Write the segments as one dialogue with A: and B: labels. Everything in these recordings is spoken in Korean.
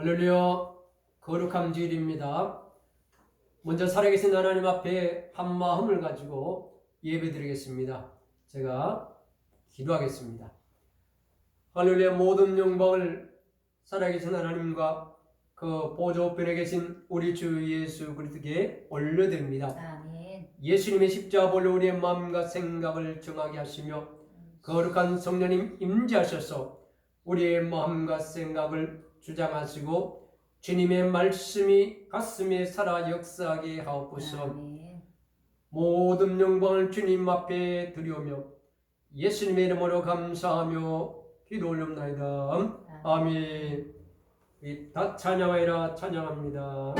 A: 할렐루야. 거룩한 주일입니다. 먼저 살아계신 하나님 앞에 한 마음을 가지고 예배드리겠습니다. 제가 기도하겠습니다. 할렐루야. 모든 영광을 살아계신 하나님과 그 보좌 우편에 계신 우리 주 예수 그리스도께 올려드립니다.
B: 아멘.
A: 예수님의 십자가 볼로 우리의 마음과 생각을 정하게 하시며 거룩한 성령님 임재하셔서 우리의 마음과 생각을 주장하시고 주님의 말씀이 가슴에 살아 역사하게 하옵소서.
B: 아멘.
A: 모든 영광을 주님 앞에 드리오며 예수님의 이름으로 감사하며 기도 올립나이다. 아멘. 다 찬양하리라. 찬양합니다.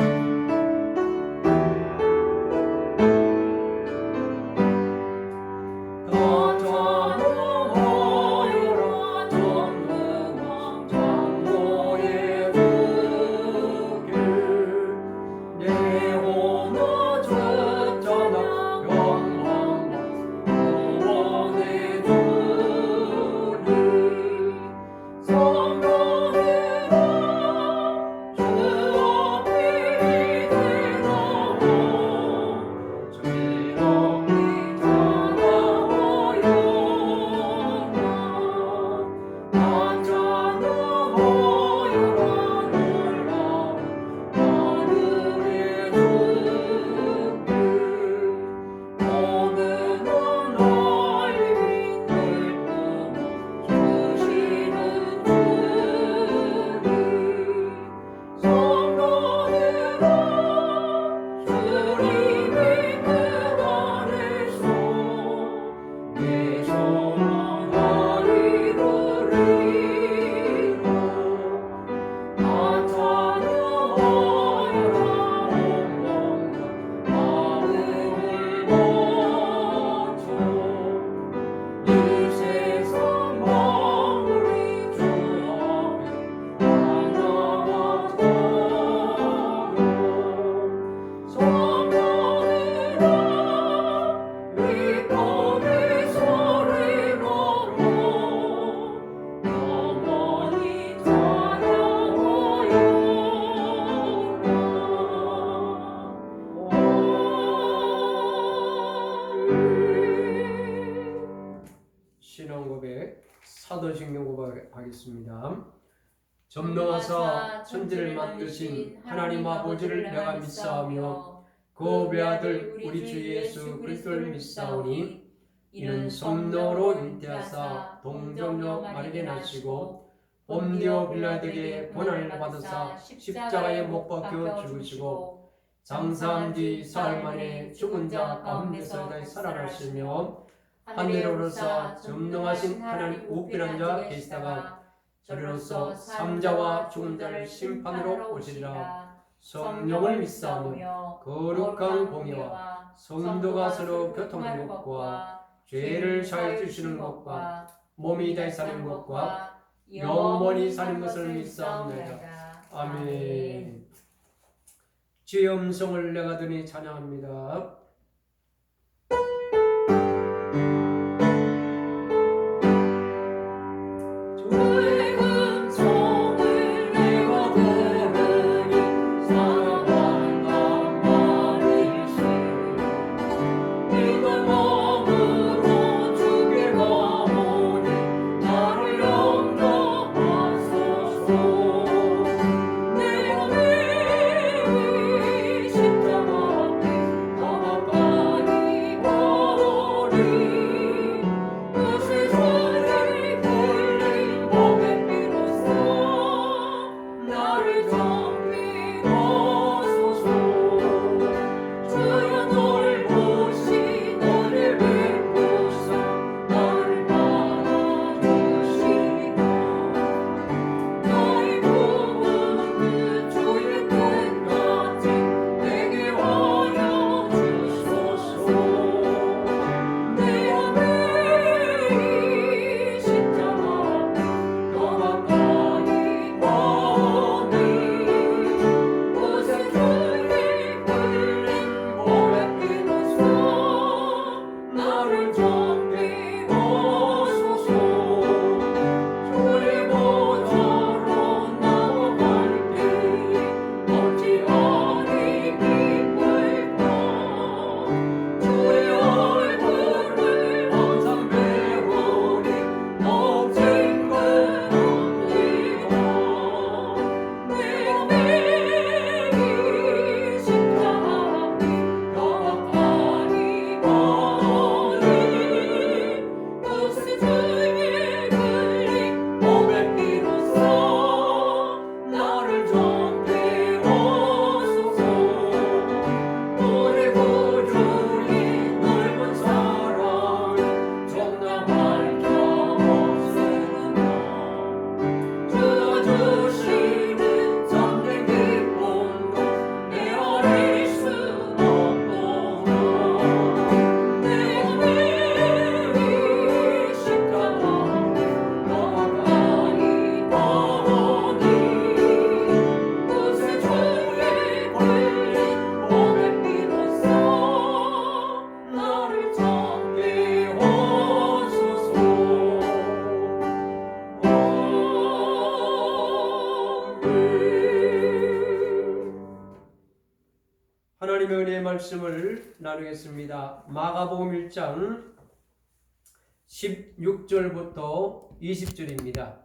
A: 사도신경 고백하겠습니다. 전능하사 천지를 만드신 하나님 아버지를 내가 믿사오며 그 외아들 우리 주 예수 그리스도를 믿사오니 이는 성령으로 잉태하사 동정녀 마리아에게 나시고 본디오 빌라에게 고난을 받으사 십자가에 못 박혀 죽으시고 장사한 뒤 사흘 만에 죽은 자 가운데서 다시 살아나시며 하늘에 오르사 전능하신 하나님 우편한 자 계시다가 저리로서 삼자와 죽은 자를 심판으로 오시리라. 성령을 믿사오며 거룩한 공의와 성도가 서로 교통하는 것과 죄를 사해 주시는 것과 몸이 다시 사는 것과 영원히 사는 것을 믿사옵나이다. 아멘. 주의 음성을 내가 듣니 찬양합니다.
C: 십자가 앞에
A: 말씀을 나누겠습니다. 마가복음 1장 16절부터 20절입니다.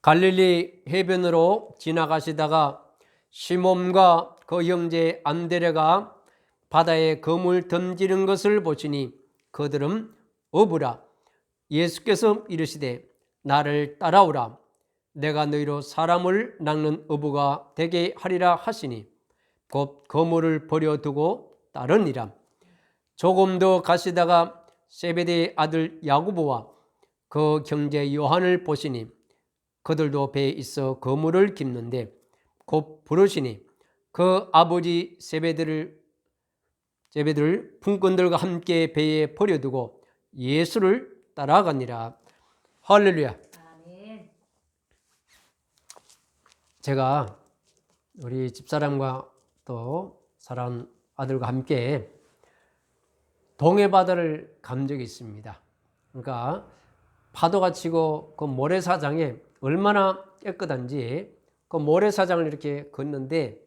A: 갈릴리 해변으로 지나가시다가 시몬과 그 형제 안드레가 바다에 그물 던지는 것을 보시니 그들은 어부라. 예수께서 이르시되 나를 따라오라. 내가 너희로 사람을 낚는 어부가 되게 하리라 하시니 곧 그물을 버려두고 따르니라. 조금 더 가시다가 세베대의 아들 야고보와 그 형제 요한을 보시니 그들도 배에 있어 그물을 깁는데 곧 부르시니 그 아버지 세베대를 품꾼들과 함께 배에 버려두고 예수를 따라가니라. 할렐루야.
B: 아멘.
A: 제가 우리 집사람과 또 사랑하는 아들과 함께 동해바다를 간 적이 있습니다. 그러니까 파도가 치고 그 모래사장에 얼마나 깨끗한지 그 모래사장을 이렇게 걷는데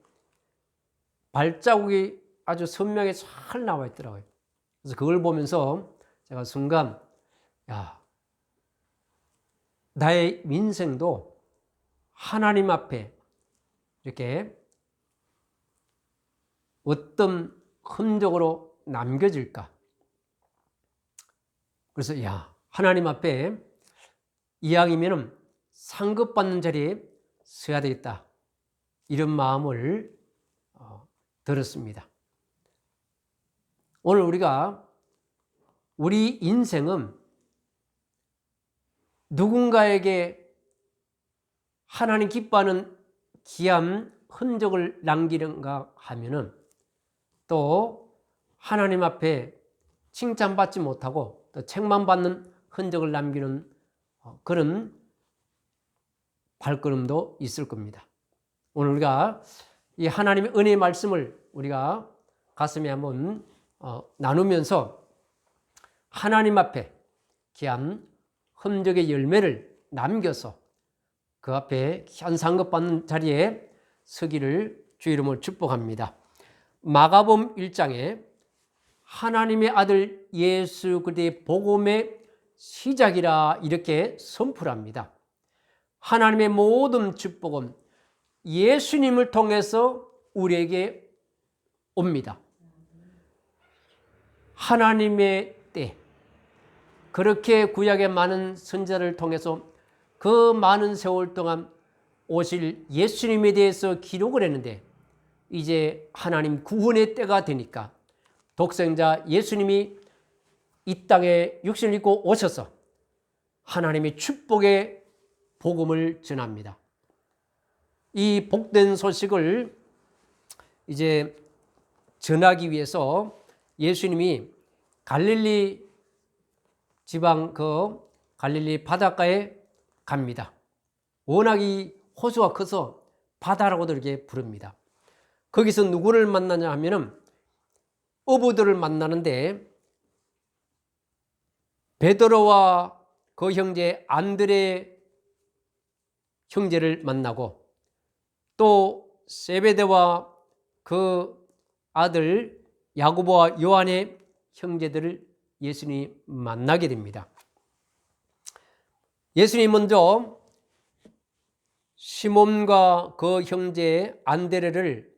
A: 발자국이 아주 선명하게 잘 나와 있더라고요. 그래서 그걸 보면서 제가 순간 나의 인생도 하나님 앞에 이렇게 어떤 흔적으로 남겨질까? 그래서 하나님 앞에 이왕이면 상급받는 자리에 서야 되겠다. 이런 마음을 들었습니다. 오늘 우리 인생은 누군가에게 하나님 기뻐하는 귀한 흔적을 남기는가 하면은 또 하나님 앞에 칭찬받지 못하고 또 책만 받는 흔적을 남기는 그런 발걸음도 있을 겁니다. 오늘 우리가 이 하나님의 은혜의 말씀을 우리가 가슴에 한번 나누면서 하나님 앞에 귀한 흔적의 열매를 남겨서 그 앞에 귀한 상급받는 자리에 서기를 주 이름으로 축복합니다. 마가복음 1장에 하나님의 아들 예수 그리스도의 복음의 시작이라 이렇게 선포를 합니다. 하나님의 모든 축복은 예수님을 통해서 우리에게 옵니다. 하나님의 때 그렇게 구약의 많은 선지자를 통해서 그 많은 세월 동안 오실 예수님에 대해서 기록을 했는데 이제 하나님 구원의 때가 되니까 독생자 예수님이 이 땅에 육신을 입고 오셔서 하나님의 축복의 복음을 전합니다. 이 복된 소식을 이제 전하기 위해서 예수님이 갈릴리 지방 그 갈릴리 바닷가에 갑니다. 워낙 이 호수가 커서 바다라고도 이렇게 부릅니다. 거기서 누구를 만나냐 하면은 어부들을 만나는데 베드로와 그 형제 안드레 형제를 만나고 또 세베대와 그 아들 야고보와 요한의 형제들을 예수님이 만나게 됩니다. 예수님이 먼저 시몬과 그 형제 안드레를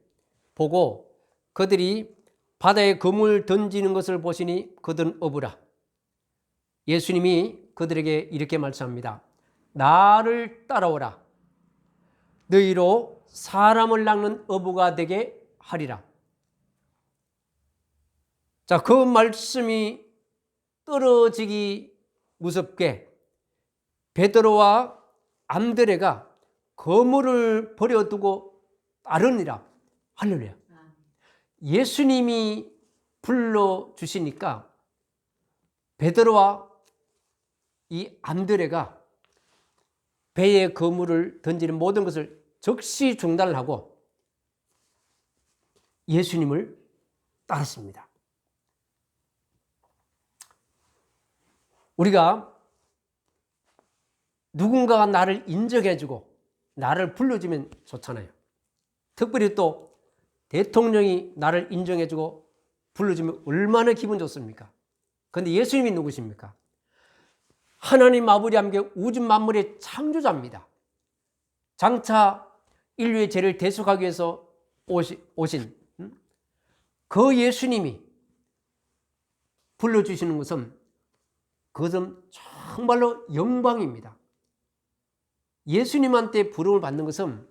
A: 보고 그들이 바다에 그물 던지는 것을 보시니 그들은 어부라. 예수님이 그들에게 이렇게 말씀합니다. 나를 따라오라. 너희로 사람을 낚는 어부가 되게 하리라. 자, 그 말씀이 떨어지기 무섭게 베드로와 안드레가 그물을 버려두고 따르니라. 할렐루야. 예수님이 불러주시니까 베드로와 이 안드레가 배에 그물을 던지는 모든 것을 즉시 중단을 하고 예수님을 따랐습니다. 우리가 누군가가 나를 인정해주고 나를 불러주면 좋잖아요. 특별히 또 대통령이 나를 인정해주고 불러주면 얼마나 기분 좋습니까? 그런데 예수님이 누구십니까? 하나님 아버지 함께 우주 만물의 창조자입니다. 장차 인류의 죄를 대속하기 위해서 오신 그 예수님이 불러주시는 그것은 정말로 영광입니다. 예수님한테 부름을 받는 것은,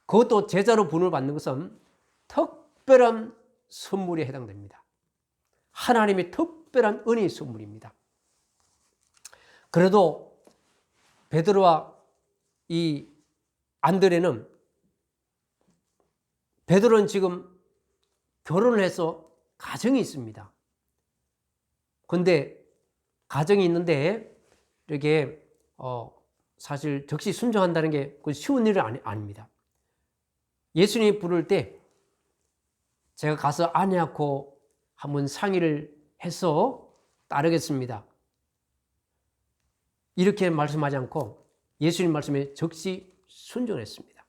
A: 그것도 제자로 부름을 받는 것은 특별한 선물에 해당됩니다. 하나님의 특별한 은혜의 선물입니다. 그래도 베드로와 이 안드레는, 베드로는 지금 결혼을 해서 가정이 있습니다. 그런데 가정이 있는데 이렇게 사실 적시 순종한다는 게 쉬운 일은 아닙니다. 예수님이 부를 때 제가 가서 아내하고 한번 상의를 해서 따르겠습니다, 이렇게 말씀하지 않고 예수님 말씀에 적시 순종했습니다.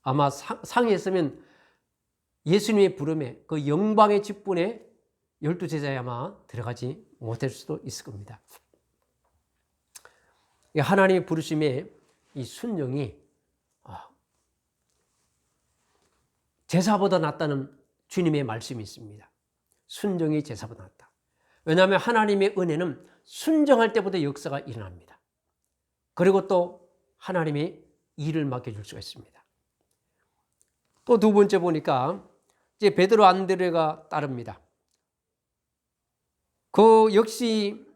A: 아마 상의했으면 예수님의 부름에, 그 영광의 직분에 12제자에 아마 들어가지 못할 수도 있을 겁니다. 하나님의 부르심에 이 순종이 제사보다 낫다는 주님의 말씀이 있습니다. 순종이 제사보다 낫다. 왜냐하면 하나님의 은혜는 순종할 때부터 역사가 일어납니다. 그리고 또 하나님이 일을 맡겨줄 수가 있습니다. 또 두 번째 보니까 이제 베드로 안드레가 따릅니다. 그 역시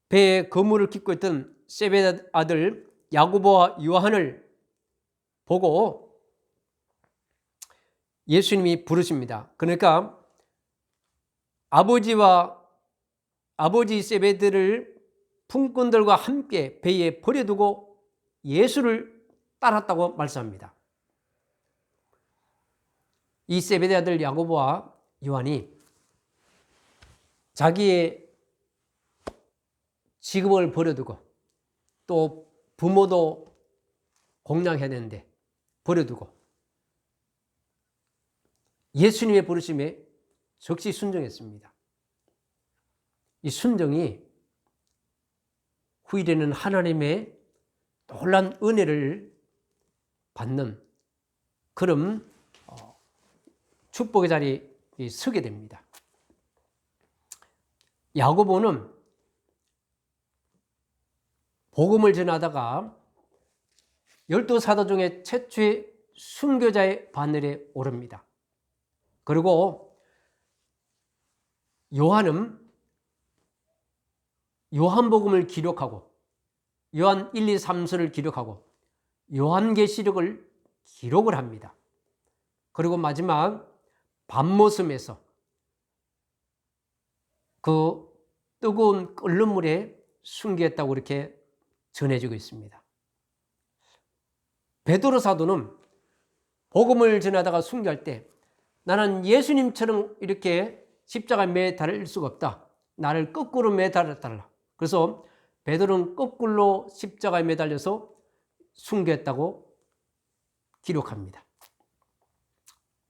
A: 배에 그물을 깃고 있던 세베대 아들 야고보와 요한을 보고 예수님이 부르십니다. 그러니까 아버지 세베대를 품꾼들과 함께 배에 버려두고 예수를 따랐다고 말씀합니다. 이 세베대 아들 야고보와 요한이 자기의 직업을 버려두고, 또 부모도 공양해야 되는데 버려두고 예수님의 부르심에 적시 순종했습니다. 이 순종이 후일에는 하나님의 놀라운 은혜를 받는 그런 축복의 자리에 서게 됩니다. 야고보는 복음을 전하다가 12사도 중에 최초의 순교자의 바늘에 오릅니다. 그리고 요한은 요한복음을 기록하고, 요한 1, 2, 3서를 기록하고 요한계시록을 기록을 합니다. 그리고 마지막 밤모섬에서 그 뜨거운 끓는 물에 순교했다고 이렇게 전해지고 있습니다. 베드로 사도는 복음을 전하다가 순교할 때 나는 예수님처럼 이렇게 십자가에 매달릴 수가 없다, 나를 거꾸로 매달아달라. 그래서 베드로는 거꾸로 십자가에 매달려서 순교했다고 기록합니다.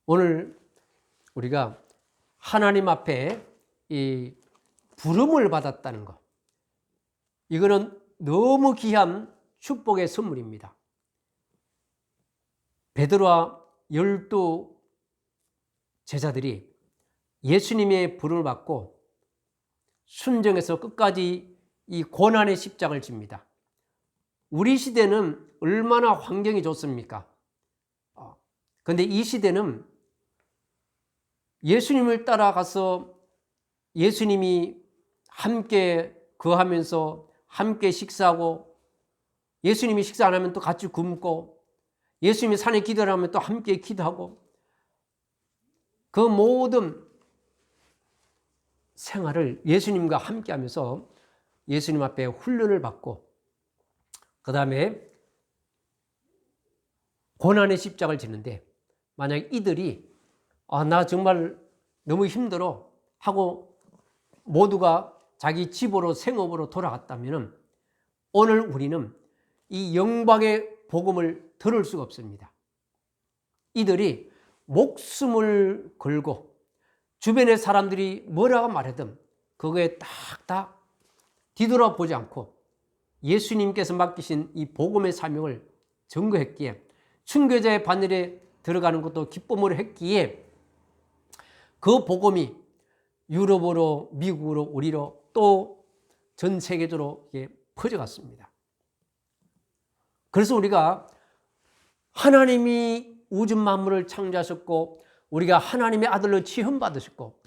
A: 오늘 우리가 하나님 앞에 이 부름을 받았다는 것, 이거는 너무 귀한 축복의 선물입니다. 베드로와 12 제자들이 예수님의 부름을 받고 순종해서 끝까지 이 고난의 십자가를 집니다. 우리 시대는 얼마나 환경이 좋습니까? 그런데 이 시대는 예수님을 따라가서 예수님이 함께 거하면서 함께 식사하고, 예수님이 식사 안 하면 또 같이 굶고, 예수님이 산에 기도를 하면 또 함께 기도하고, 그 모든 생활을 예수님과 함께 하면서 예수님 앞에 훈련을 받고, 그 다음에 고난의 십자가를 지는데, 만약 이들이 나 정말 너무 힘들어 하고 모두가 자기 집으로 생업으로 돌아갔다면 오늘 우리는 이 영광의 복음을 들을 수가 없습니다. 이들이 목숨을 걸고 주변의 사람들이 뭐라고 말하든 그거에 딱 뒤돌아보지 않고 예수님께서 맡기신 이 복음의 사명을 전거했기에 순교자의 바늘에 들어가는 것도 기쁨으로 했기에 그 복음이 유럽으로, 미국으로, 우리로 또 전 세계적으로 퍼져갔습니다. 그래서 우리가 하나님이 우주 만물을 창조하셨고 우리가 하나님의 아들로 취함받으셨고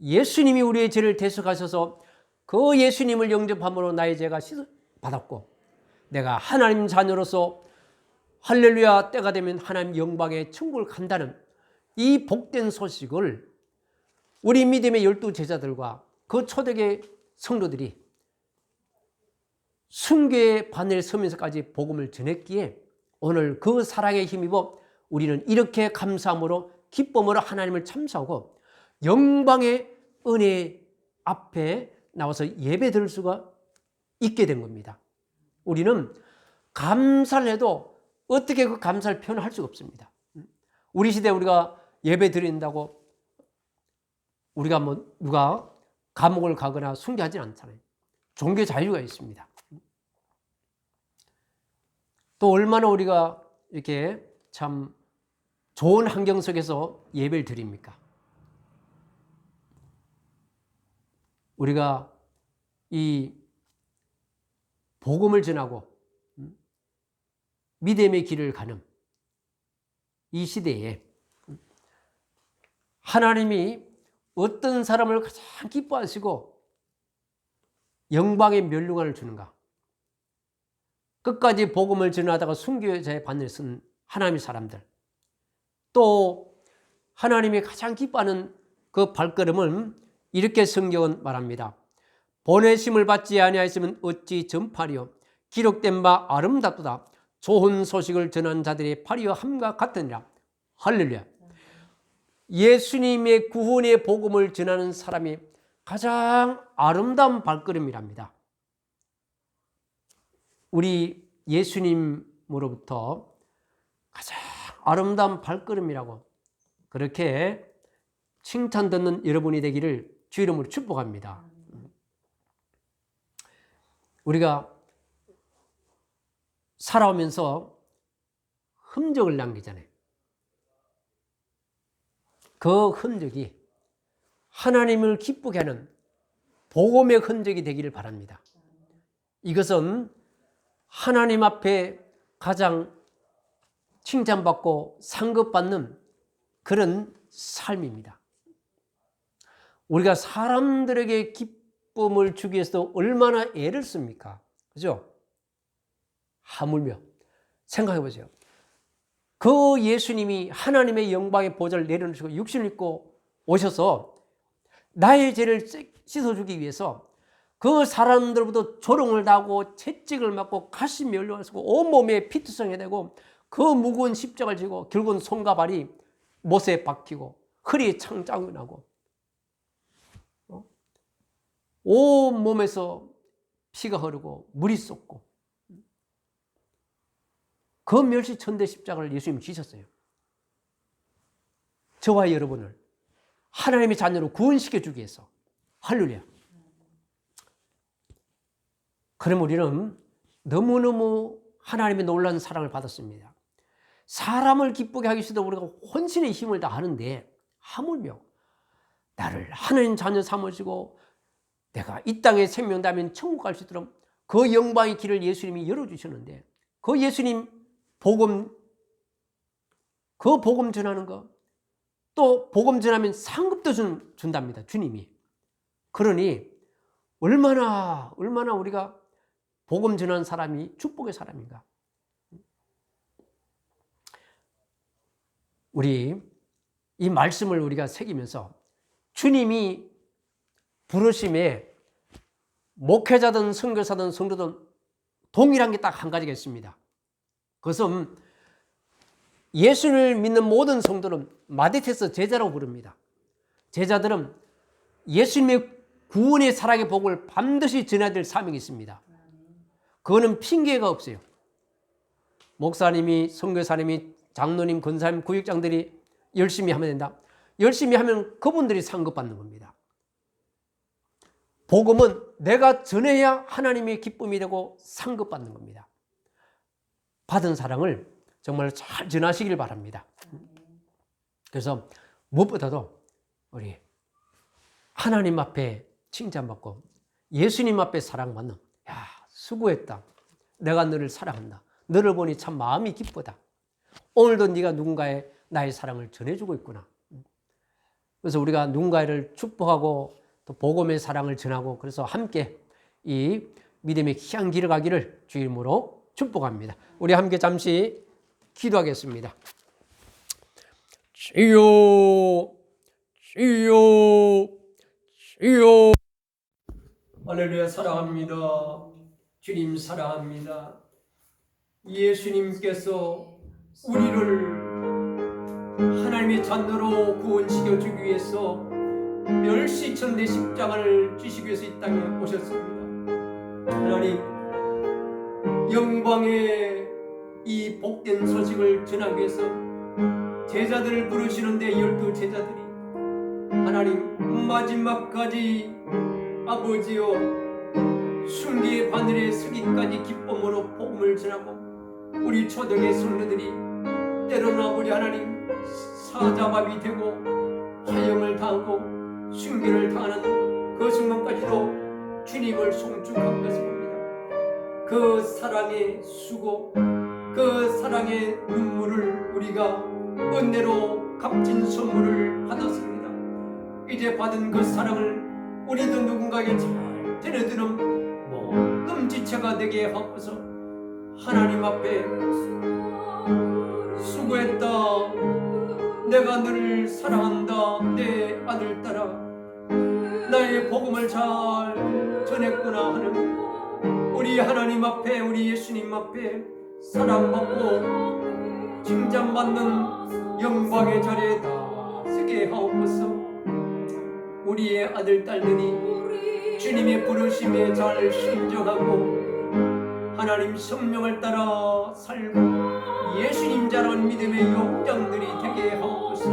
A: 예수님이 우리의 죄를 대속하셔서 그 예수님을 영접함으로 나의 죄가 씻어받았고 내가 하나님 자녀로서 할렐루야 때가 되면 하나님 영광의 천국을 간다는 이 복된 소식을 우리 믿음의 12 제자들과 그 초대교회 성도들이 순교의 바늘에 서면서까지 복음을 전했기에 오늘 그 사랑에 힘입어 우리는 이렇게 감사함으로 기쁨으로 하나님을 참사하고 영광의 은혜 앞에 나와서 예배 드릴 수가 있게 된 겁니다. 우리는 감사를 해도 어떻게 그 감사를 표현할 수가 없습니다. 우리 시대에 우리가 예배 드린다고 우리가 누가 감옥을 가거나 순교하지 않잖아요. 종교 자유가 있습니다. 또 얼마나 우리가 이렇게 참 좋은 환경 속에서 예배를 드립니까? 우리가 이 복음을 전하고 믿음의 길을 가는 이 시대에 하나님이 어떤 사람을 가장 기뻐하시고 영광의 면류관을 주는가? 끝까지 복음을 전하다가 순교자의 바늘에 쓴 하나님의 사람들, 또 하나님이 가장 기뻐하는 그 발걸음은 이렇게 성경은 말합니다. 보내심을 받지 아니하였으면 어찌 전파리요 기록된 바 아름답도다 좋은 소식을 전한 자들의 파리와 함과 같으니라. 할렐루야. 예수님의 구원의 복음을 전하는 사람이 가장 아름다운 발걸음이랍니다. 우리 예수님으로부터 가장 아름다운 발걸음이라고 그렇게 칭찬 듣는 여러분이 되기를 주 이름으로 축복합니다. 우리가 살아오면서 흔적을 남기잖아요. 그 흔적이 하나님을 기쁘게 하는 복음의 흔적이 되기를 바랍니다. 이것은 하나님 앞에 가장 칭찬받고 상급받는 그런 삶입니다. 우리가 사람들에게 기쁨을 주기 위해서 얼마나 애를 씁니까? 그죠? 하물며 생각해 보세요. 그 예수님이 하나님의 영광의 보좌를 내려놓으시고 육신을 입고 오셔서 나의 죄를 씻어주기 위해서 그 사람들부터 조롱을 당하고 채찍을 맞고 가시에 열려가지고 온몸에 피투성이 되고 그 무거운 십자가를 지고 결국은 손과 발이 못에 박히고 허리에 창자국이 나고 온몸에서 피가 흐르고 물이 쏟고 그 멸시천대 십자가를 예수님이 지셨어요. 저와 여러분을 하나님의 자녀로 구원시켜주기 위해서. 할렐루야. 그럼 우리는 너무너무 하나님의 놀라운 사랑을 받았습니다. 사람을 기쁘게 하기 위해서 우리가 혼신의 힘을 다하는데 하물며 나를 하나님 자녀 삼으시고 내가 이 땅에 생명 다면 천국 갈 수 있도록 그 영광의 길을 예수님이 열어주셨는데 그 예수님 복음, 그 복음 전하는 거, 또 복음 전하면 상급도 준답니다. 주님이. 그러니 얼마나 우리가 복음 전하는 사람이 축복의 사람인가. 우리 이 말씀을 우리가 새기면서 주님이 부르심에 목회자든 선교사든 성도든 동일한 게 딱 한 가지가 있습니다. 그것은 예수를 믿는 모든 성도는 마디테스 제자라고 부릅니다. 제자들은 예수님의 구원의 사랑의 복을 반드시 전해야 될 사명이 있습니다. 그거는 핑계가 없어요. 목사님이 선교사님이 장로님, 권사님, 구역장들이 열심히 하면 된다. 열심히 하면 그분들이 상급받는 겁니다. 복음은 내가 전해야 하나님의 기쁨이 되고 상급받는 겁니다. 받은 사랑을 정말 잘 전하시길 바랍니다. 그래서 무엇보다도 우리 하나님 앞에 칭찬받고 예수님 앞에 사랑받는, 야, 수고했다. 내가 너를 사랑한다. 너를 보니 참 마음이 기쁘다. 오늘도 네가 누군가의 나의 사랑을 전해주고 있구나. 그래서 우리가 누군가를 축복하고 또 복음의 사랑을 전하고, 그래서 함께 이 믿음의 귀한 길을 가기를 주의 이름으로 축복합니다. 우리 함께 잠시 기도하겠습니다. 주여, 주여, 주여. 할렐루야. 사랑합니다. 주님 사랑합니다. 예수님께서 우리를 하나님의 자녀로 구원시켜주기 위해서 멸시천대 십자가를 지시기 위해서 이 땅에 오셨습니다. 하나님, 영광의 이 복된 소식을 전하기 위해서 제자들을 부르시는데 12 제자들이 하나님 마지막까지 아버지여 순기의 바늘에 서기까지 기쁨으로 복음을 전하고, 우리 초대교회 성도들이 때로는 우리 하나님 사자밥이 되고 화형을 당하고 순교를 당하는 그 순간까지도 주님을 송축한 것을 봅니다. 그 사랑의 수고, 그 사랑의 눈물을 우리가 은혜로 값진 선물을 받았습니다. 이제 받은 그 사랑을 우리도 누군가에게 잘 전해드는 금지체가 되게 하옵소서. 하나님 앞에 수고했다, 내가 너를 사랑한다, 내 아들 딸아, 나의 복음을 잘 전했구나 하는 우리 하나님 앞에, 우리 예수님 앞에 사랑받고 칭찬받는 영광의 자리에 다 서게 하옵소서. 우리의 아들 딸들이 주님의 부르심에 잘 순종하고 하나님 성령을 따라 살고 예수님 자라는 믿음의 용장들이 되게 하옵소서.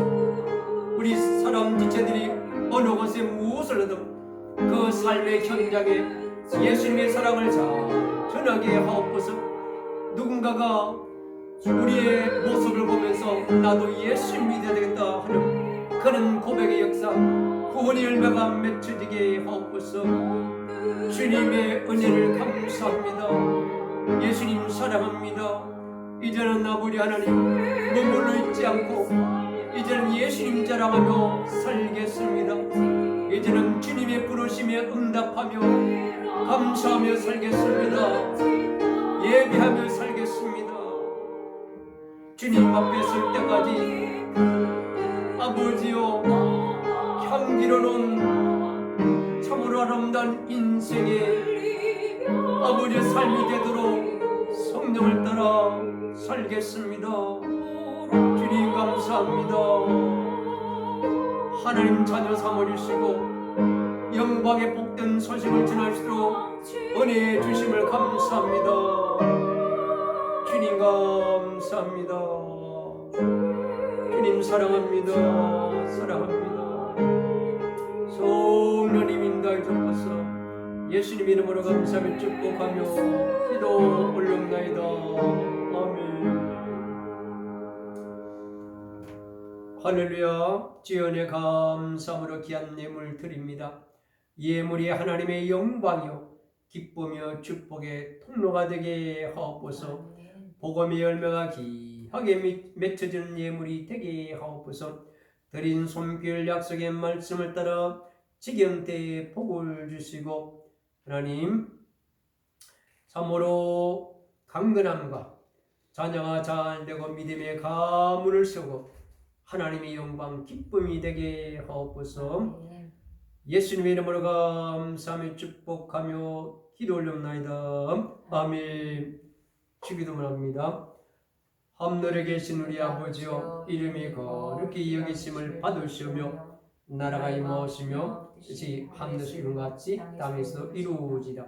A: 우리 사람 지체들이 어느 곳에 무엇을 하든 그 삶의 현장에 예수님의 사랑을 잘 전하게 하옵소서. 누군가가 우리의 모습을 보면서 나도 예수 믿어야 되겠다 하는 그런 고백의 역사, 구원의 열매가 맺혀지게 하옵소서. 주님의 은혜를 감사합니다. 예수님 사랑합니다. 이제는 아버지 하나님 머물러 있지 않고 이제는 예수님 자랑하며 살겠습니다. 이제는 주님의 부르심에 응답하며 감사하며 살겠습니다. 예배하며 살겠습니다. 주님 앞에 설 때까지 아버지여 향기로운 참으로 아름다운 인생의 아버지의 삶이 되도록 성령을 따라 살겠습니다. 주님 감사합니다. 하나님 자녀 삼아주시고 영광의 복된 소식을 전하시도록 은혜해 주심을 감사합니다. 주님 감사합니다. 주님 사랑합니다. 사랑합니다. 성령님 인도해 주옵소서. 예수님 이름으로 감사하며 축복하며 기도 올려옵나이다. 아멘. 할렐루야. 주연의 감사함으로 귀한 예물 드립니다. 예물이 하나님의 영광이요 기쁨이요 축복의 통로가 되게 하옵소서. 복음의 열매가 귀하게 맺혀지는 예물이 되게 하옵소서. 드린 손길 약속의 말씀을 따라 지경 때에 복을 주시고 하나님 참으로 강건함과 자녀가 잘되고 믿음의 가문을 세우고 하나님의 영광 기쁨이 되게 하옵소서. 예수님의 이름으로 감사하며 축복하며 기도 올려옵나이다. 아멘. 주기도문 합니다. 하늘에 계신 우리 아버지여, 이름이 거룩히 여기심을 받으시며 나라가 임하시며 뜻이 하늘에서 이룬 같이 땅에서 이루어지라.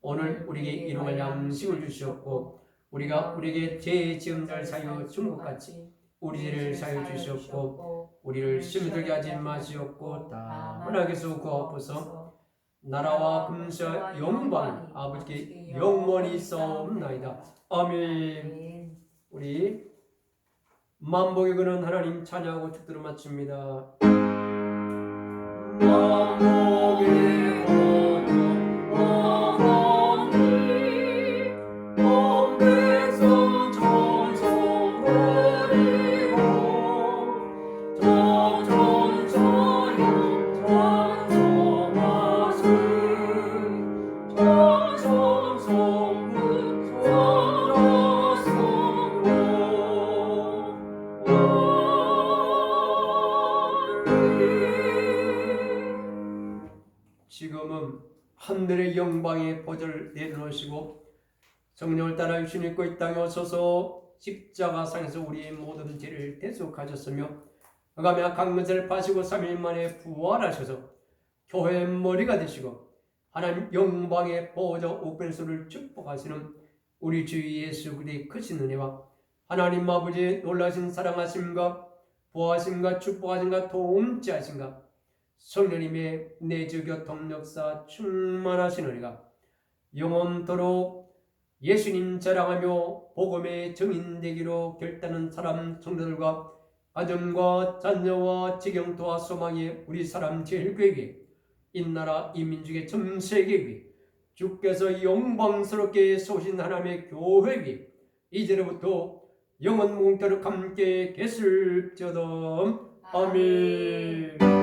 A: 오늘 우리에게 일용할 양식을 주시옵고 우리가 우리에게 죄 지은 자를 사하여 준 것 같이 우리 죄를 사하여 주셨고 우리를 시험에 들게 하지 마시옵고 다만 악에서 구하옵소서. 나라와 금수와 영광이 아버지께 영원히 있사옵나이다. 아멘. 우리 만복의 근원 하나님 찬양하고 축도를 마칩니다. 만복의 지금은 하늘의 영광의 보좌를 내려놓으시고 성령을 따라 유신 입고 이 땅에 오셔서 십자가상에서 우리의 모든 죄를 대속하셨으며 그가며 강건세를 파시고 3일 만에 부활하셔서 교회의 머리가 되시고 하나님 영광의 보좌 우편소를 축복하시는 우리 주 예수 그리스도의 크신 은혜와 하나님 아버지의 놀라신 사랑하심과 보호하심과 축복하심과 도움자하심과 성령님의 내주 교통 역사 충만하신 은혜가 영원토록 예수님 자랑하며 복음의 증인되기로 결단한 사람 성도들과 가정과 자녀와 지경토와 소망의 우리 사람 제일교회에 이 나라 이 민족의 전 세계에 주께서 영광스럽게 쏘신 하나님의 교회에 이제로부터 영원 공터로 함께 계실지어다. 아멘.